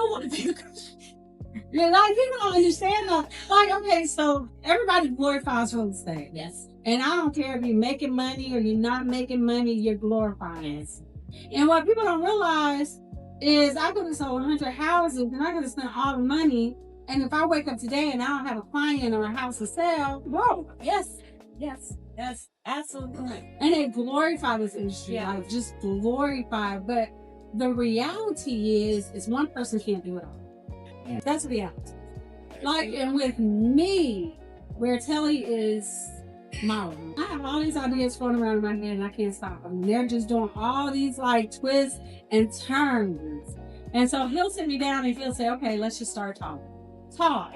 want to be. Yeah, like people don't understand that. Like, okay, so everybody glorifies real estate. Yes. And I don't care if you're making money or you're not making money, you're glorifying it. And what people don't realize is I could have sold 100 houses and I could have spent all the money. And if I wake up today and I don't have a client or a house to sell, whoa. Yes. Absolutely. And they glorify this industry. Yeah. Like, just glorify. But the reality is one person can't do it all. Yeah. That's the reality. Like, and with me, where Telly is my room, I have all these ideas floating around in my head and I can't stop them. They're just doing all these like twists and turns. And so he'll sit me down and he'll say, okay, let's just start talking. Talk.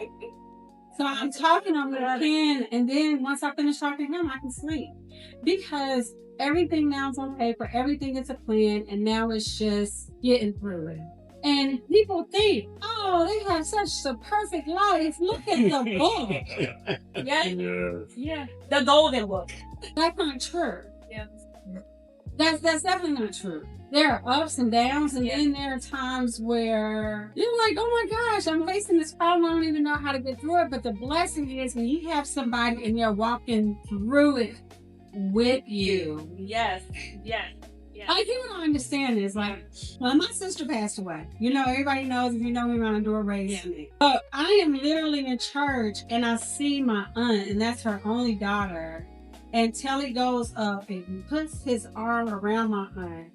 So I'm talking on the pen, and then once I finish talking to him, I can sleep. Because everything now is on paper, everything is a plan, and now it's just getting through it. And people think, oh, they have such a perfect life. Look at the book. Yeah. The golden book. That's not true. Yeah. That's definitely not true. There are ups and downs, and then there are times where you're like, oh my gosh, I'm facing this problem. I don't even know how to get through it. But the blessing is when you have somebody and they're walking through it with you. Yes. Like, people don't understand this. Like, when my sister passed away, you know, everybody knows, if you know me around the door, raised me. But I am literally in church and I see my aunt, and that's her only daughter. And Telly goes up and puts his arm around my aunt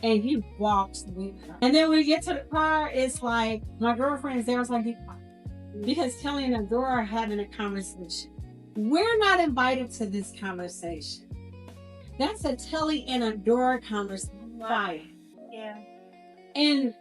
and he walks with her. And then when we get to the car, it's like, my girlfriend's there. It's like, because Telly and Adora are having a conversation. We're not invited to this conversation. That's a Telly and Adora conversation. Wow. Yeah. And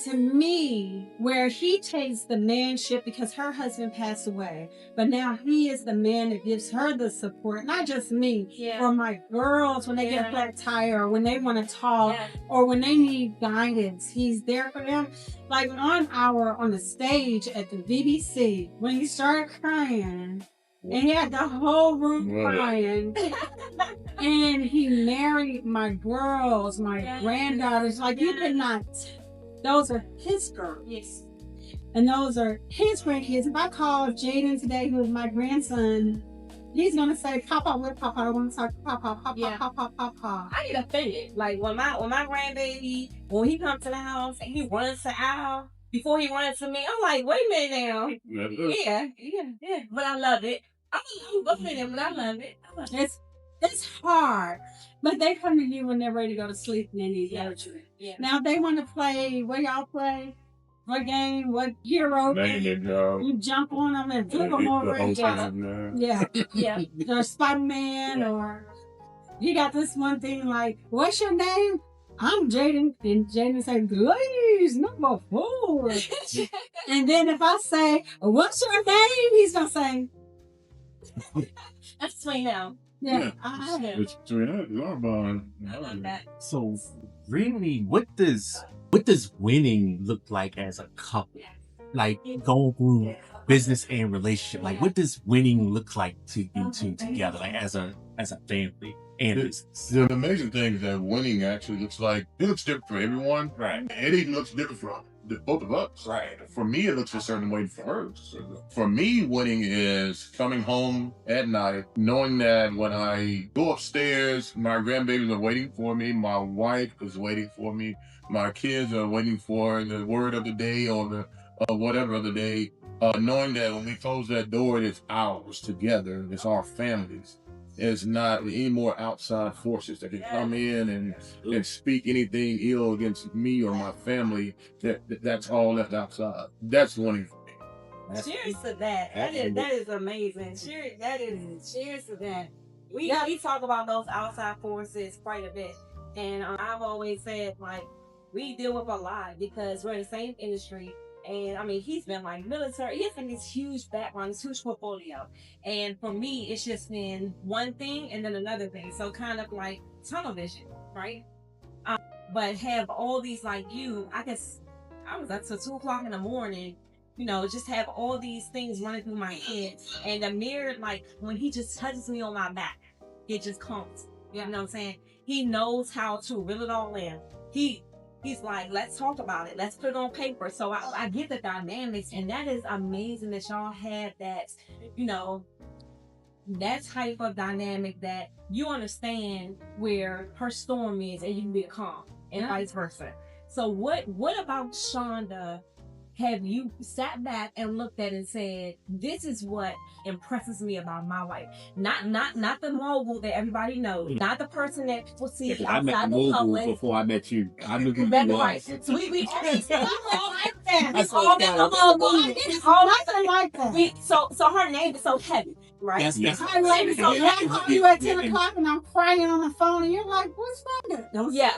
to me, where he takes the manship because her husband passed away, but now he is the man that gives her the support, not just me, or my girls when they get a flat tire, or when they want to talk, or when they need guidance. He's there for them. Like on the stage at the BBC, when he started crying, and he had the whole room crying. And he married my girls, my granddaughters. Like, you could not. Those are his girls. Yes. And those are his grandkids. If I call Jaden today, who is my grandson, he's going to say, Papa, where Papa? I want to talk to Papa, Papa. I get offended. Like, when my grandbaby, when he comes to the house and he runs to Al, before he runs to me, I'm like, wait a minute now. Yeah. But I love it. I'm offended, but I love it. It's hard, but they come to you when they're ready to go to sleep and they need nurturing. Yeah. Now, if they want to play, what y'all play? What game? What hero? You jump on them and flip them over. Yeah. Or Spider-Man, or you got this one thing like, what's your name? I'm Jaden. And Jaden say, Glaze, number 4. And then if I say, what's your name? He's going to say, that's sweet now. Yeah. It's bond. I love that. So really, what does winning look like as a couple? Like, going through business and relationship, like what does winning look like to you two together, like as a family? And the amazing thing is that winning actually looks different for everyone. Right. It even looks different for both of us. Right. For me, it looks a certain way for her. For me, winning is coming home at night, knowing that when I go upstairs, my grandbabies are waiting for me, my wife is waiting for me, my kids are waiting for the word of the day or the whatever of the day, knowing that when we close that door, it's ours together, it's our families. It's not any more outside forces that can come in and speak anything ill against me or my family. That's all left outside. That's winning for me. Cheers to that. That is amazing. Cheers to that. We talk about those outside forces quite a bit. And I've always said, like, we deal with a lot because we're in the same industry. And I mean, he's been like military. He's been this huge background, this huge portfolio. And for me, it's just been one thing and then another thing. So kind of like tunnel vision, right? But have all these like I was up till 2 o'clock in the morning, just have all these things running through my head. And the mirror, like when he just touches me on my back, it just comes. You know what I'm saying? He knows how to reel it all in. he's like, let's talk about it. Let's put it on paper. So I get the dynamics, and that is amazing that y'all had that, you know, that type of dynamic that you understand where her storm is and you can be calm and vice versa. So what about Shonda? Have you sat back and looked at it and said, this is what impresses me about my wife? Not the mogul that everybody knows, not the person that people see I met outside the the mogul public. before I met you. I knew who That's you right. was. So we all like that. That's We all what met I- the mogul. All nothing like that. So her name is so heavy, right? That's I love it. So I call you at 10 o'clock and I'm crying on the phone and you're like, what's wrong? Yeah.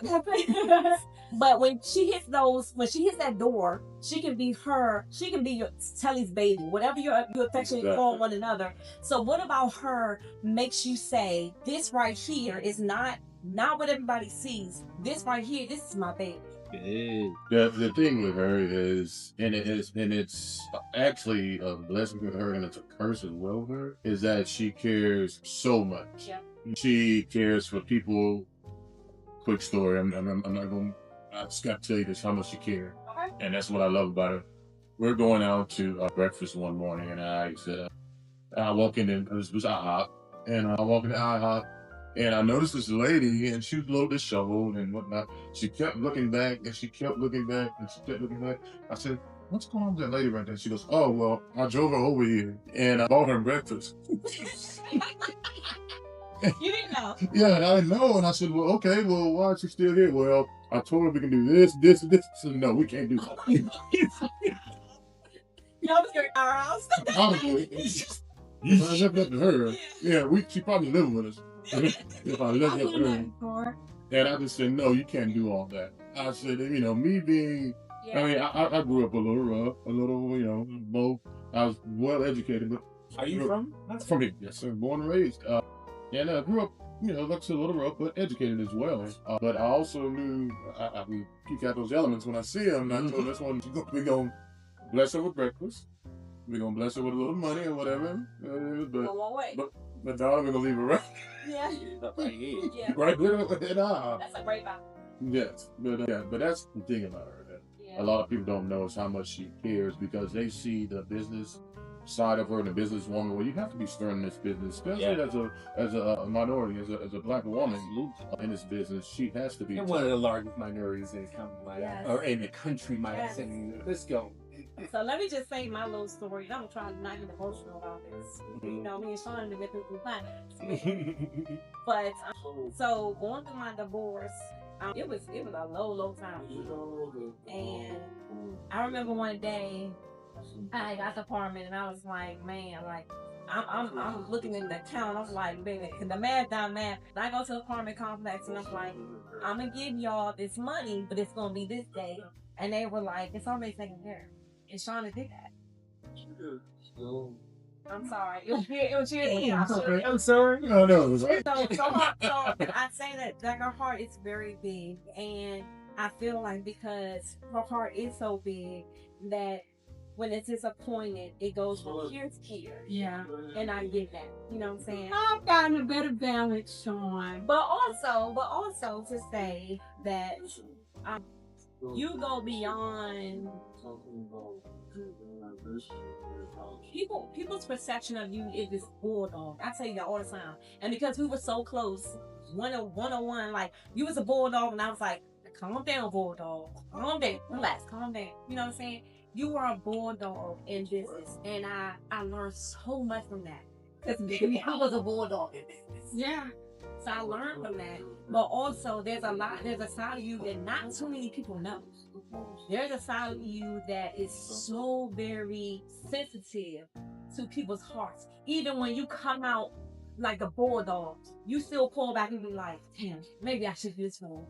But when she hits that door, she can be your Telly's baby, whatever you affectionately call one another. So what about her makes you say, this right here is not what everybody sees. This right here, this is my baby. The thing with her is, and it's actually a blessing for her, and it's a curse as well for her, is that she cares so much. Yeah. She cares for people. Quick story. I'm not going. I just got to tell you this, how much she cares, and that's what I love about her. We're going out to breakfast one morning, and I walk in, and it was IHOP, and I walk into IHOP. And I noticed this lady, and she was a little disheveled and whatnot. She kept looking back, and she kept looking back, and she kept looking back. I said, what's going on with that lady right there? She goes, oh, well, I drove her over here, and I bought her breakfast. You didn't know? Yeah, I know. And I said, well, okay, well, why is she still here? Well, I told her we can do this, this, and this. She said, no, we can't do that. You know, you're in our house. Honestly, I left it to her. Yeah, she probably living with us. If I left it to her. And I just said, no, you can't do all that. I said, you know, me being, I mean, I grew up a little rough, a little, you know, both. I was well educated, but. Are you from? From here, yes, sir. Born and raised. And I grew up, you know, like I said, a little rough, but educated as well. But I also knew I would peek out those elements when I see them. And I told this one, we're going to bless her with breakfast. We're going to bless her with a little money or whatever. But now we're going to leave her right. Yeah. Right here. Yeah. Right there. That's a great vibe. Yes. But that's the thing about her that a lot of people don't know is how much she cares, because they see the business side of her and the businesswoman. Well, you have to be stern in this business, especially as a minority, as a black woman in this business. She has to be. And one of the largest minorities in or in the country, might say. Let's go. So let me just say my little story. I'm trying to not get emotional about this. You know, me and Shonda have been through some things. But so going through my divorce, it was a low time. And I remember one day I got the apartment and I was like, man, like I'm looking in the account. I'm like, baby, the math not math. And I go to the apartment complex and I'm like, I'm gonna give y'all this money, but it's gonna be this day. And they were like, it's already taken care of. And Shonda did that. I'm sorry. It was here. I'm sorry. No, no. So I say that like her heart is very big, and I feel like because her heart is so big that when it's disappointed, it goes from here to here. Yeah. And I get that. You know what I'm saying? I've gotten a better balance, Sean. But also to say that you go beyond people's perception of you is this bulldog. I tell you that all the time. And because we were so close, 101, like you was a bulldog and I was like, calm down, bulldog. Calm down. Relax, calm down. You know what I'm saying? You were a bulldog in business. And I learned so much from that. Because I was a bulldog in business. Yeah. So I learned from that. But also there's a side of you that not too many people know. There's a side of you that is so very sensitive to people's hearts. Even when you come out like a bulldog, you still pull back and be like, damn, maybe I should do this for him.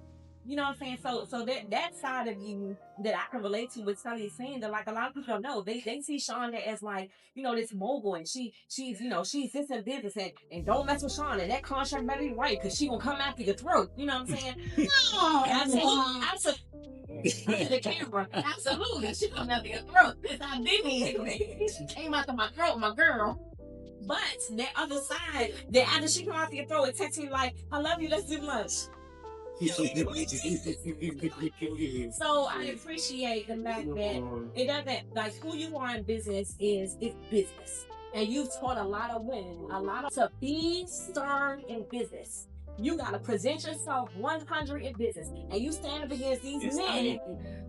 You know what I'm saying? So that side of you that I can relate to with Sully saying that, like, a lot of people don't know. They see Shonda as like, you know, this mogul, and she's this in business, and don't mess with Shonda. That contract better be right, because she gonna come after your throat. You know what I'm saying? No, absolutely. The camera, absolutely. She come after your throat. It's not Diddy. She came after my throat, my girl. But that other side, that after she come after your throat, it texts me like, I love you, let's do lunch. So I appreciate the fact that it doesn't like who you are in business it's business. And you've taught a lot of women, to be stern in business. You gotta present yourself 100 in business, and you stand up against these men.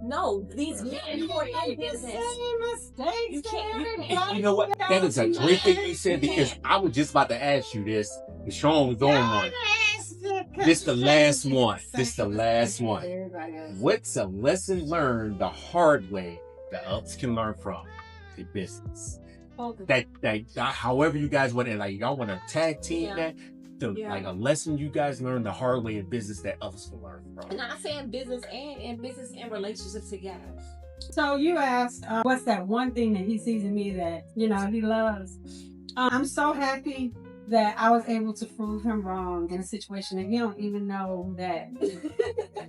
No, these men who are in business. You can't. You know what? That is a great thing you said because I was just about to ask you this. And Sean was on one. This the last one. This the last one. What's a lesson learned the hard way that others can learn from the business? That however you guys want to, like, y'all want to tag team that. Like a lesson you guys learned the hard way in business that others can learn from. And I'm saying business and relationships together. So you asked, what's that one thing that he sees in me that, you know, he loves? I'm so happy that I was able to prove him wrong in a situation that he don't even know that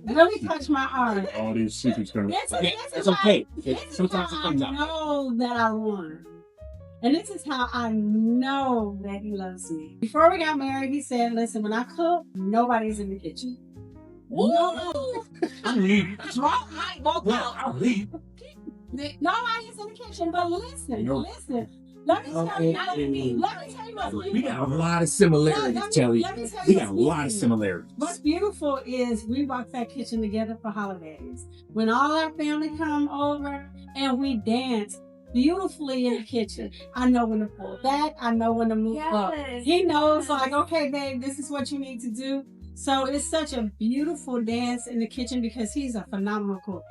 really touched my heart. All these secrets coming. It's okay. Sometimes it comes out. I know that I won. And this is how I know that he loves me. Before we got married, he said, listen, when I cook, nobody's in the kitchen. Woo! I'm leaving. I walk out. I'll leave. Nobody's in the kitchen, but listen. Let me tell you. We got a lot of similarities, Kelly. We got a lot of similarities. What's beautiful is we walk that kitchen together for holidays. When all our family come over and we dance beautifully in the kitchen. I know when to pull back. I know when to move up. He knows, like, okay, babe, this is what you need to do. So it's such a beautiful dance in the kitchen because he's a phenomenal cook.